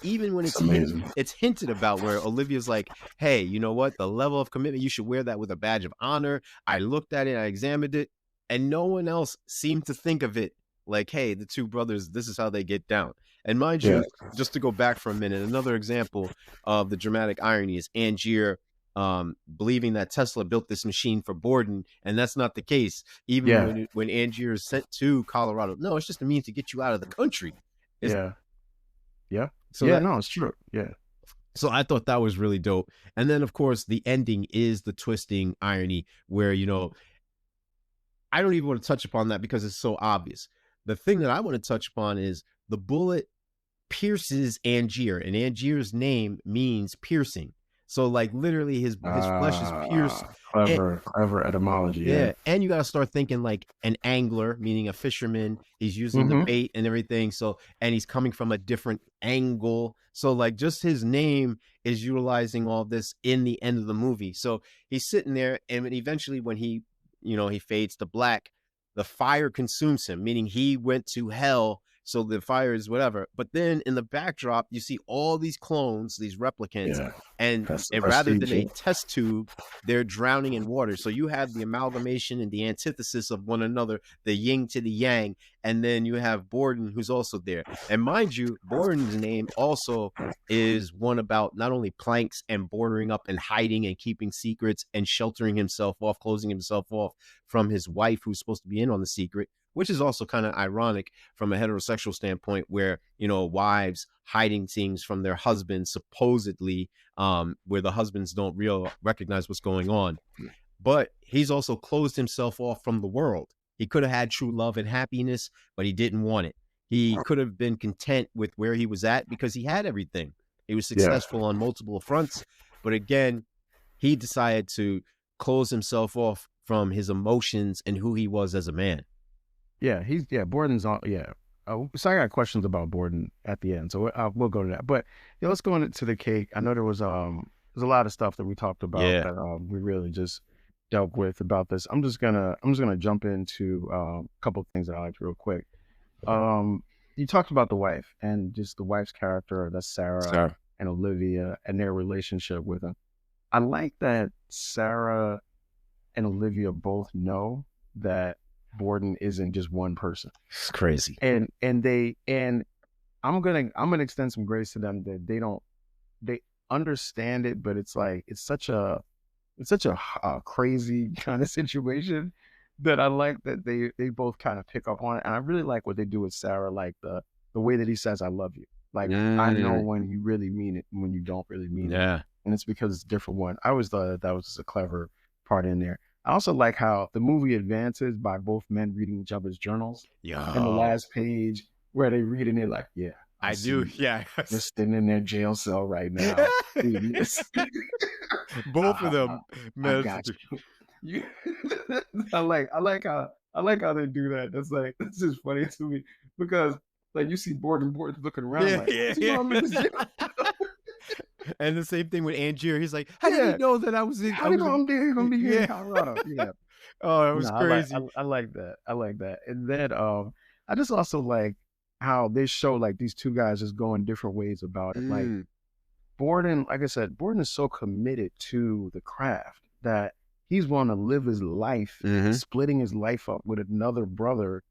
even when It's amazing. it's hinted about where Olivia's like, hey, you know what? The level of commitment, you should wear that with a badge of honor. I looked at it, I examined it, and no one else seemed to think of it like, hey, the two brothers, this is how they get down. And mind Yeah, you, just to go back for a minute, another example of the dramatic irony is Angier believing that Tesla built this machine for Borden, and that's not the case. Even yeah, when Angier is sent to Colorado, no, it's just a means to get you out of the country. It's yeah, yeah, so yeah. that No, it's true. Yeah, so I thought that was really dope. And then of course the ending is the twisting irony where, I don't even want to touch upon that because it's so obvious. The thing that I want to touch upon is the bullet pierces Angier, and Angier's name means piercing. So like literally his flesh is pierced. And, clever etymology. Yeah. yeah, and you got to start thinking like an angler, meaning a fisherman. He's using the Mm-hmm. bait and everything. So, and he's coming from a different angle. So, like, just his name is utilizing all this in the end of the movie. So he's sitting there, and eventually, when he fades to black, the fire consumes him, meaning he went to hell. So the fire is whatever. But then in the backdrop, you see all these clones, these replicants, Yeah. and That's the and rather than prestige. a test tube, they're drowning in water. So you have the amalgamation and the antithesis of one another, the yin to the yang, and then you have Borden, who's also there. And mind you, Borden's name also is one about not only planks and bordering up and hiding and keeping secrets and sheltering himself off, closing himself off from his wife, who's supposed to be in on the secret, which is also kind of ironic from a heterosexual standpoint, where wives hiding things from their husbands, supposedly, where the husbands don't recognize what's going on. But he's also closed himself off from the world. He could have had true love and happiness, but he didn't want it. He could have been content with where he was at because he had everything. He was Yeah. successful on multiple fronts, but again, he decided to close himself off from his emotions and who he was as a man. Yeah, Borden's on. Yeah. So I got questions about Borden at the end, so we'll go to that. But yeah, let's go into the cake. I know there's a lot of stuff that we talked about Yeah. that we really just dealt with about this. I'm just gonna jump into a couple of things that I liked real quick. You talked about the wife and just the wife's character, that's Sarah Sarah. and Olivia, and their relationship with him. I like that Sarah and Olivia both know that Borden isn't just one person. It's crazy. And I'm gonna extend some grace to them that they understand it, but it's like it's such a crazy kind of situation that I like that they both kind of pick up on it. And I really like what they do with Sarah, like the way that he says I love you. Like I know when you really mean it and when you don't really mean it. Yeah. And it's because it's a different one. I always thought that was just a clever part in there. I also like how the movie advances by both men reading each other's journals. Yeah. And the last page where they read it, like, yeah, I do. Yeah. They're sitting in their jail cell right now. Both of them. I got you. I like how they do that. That's like, this is funny to me because like you see Borden looking around And the same thing with Angier. He's like, how did he know that I was in? How do you know I'm there? Gonna be here in Colorado? Yeah. Oh, it was crazy. I like that. I like that. And then I just also like how they show like these two guys just going different ways about it. Like Borden, like I said, Borden is so committed to the craft that he's willing to live his life, splitting his life up with another brother,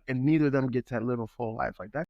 and neither of them get that little full life. Like that